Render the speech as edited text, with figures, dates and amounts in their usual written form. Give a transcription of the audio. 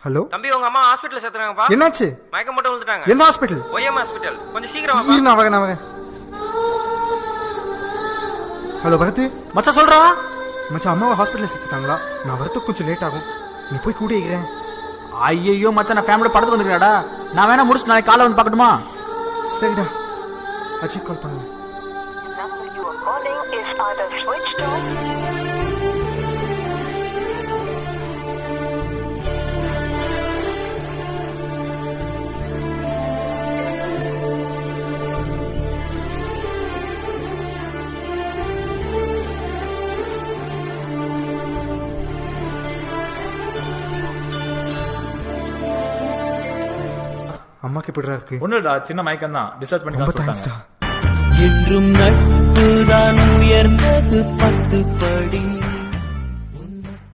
Hello தம்பி, உங்க அம்மா ஹாஸ்பிடல்ல சேர்த்துறாங்கப்பா. என்னாச்சு? மயக்கம் போட்டு விழுந்துட்டாங்க. எந்த ஹாஸ்பிடல்? OM hospital. கொஞ்சம் சீக்கிரம் வாப்பா. நான் வரேன். ஹலோ பரத் மச்சான் சொல்றா. மச்சான் அம்மாவை ஹாஸ்பிடல்ல சேர்த்துட்டாங்களா? நான் வரத்துக்கு கொஞ்சம் லேட் ஆகும். நீ போய் கூட இருக்கிறேன். ஐயோ மச்சான், நான் ஃபேமிலியோட படத்துக்கு வந்துருக்கேன்டா. நான் வேணா முடிச்சு நாளைக்கு காலைல வந்து பார்க்கட்டுமா? சரிடா, அஜய் கால் பண்ணுங்க. அம்மாக்கு எப்படிடா இருக்கு? ஒண்ணுடா, சின்ன மயக்கம் தான். டிஸ்சார்ஜ் பண்ணி ரொம்ப தேங்க்ஸ்டா. என்றும் நட்புதான் உயர்ந்தது 10 படி.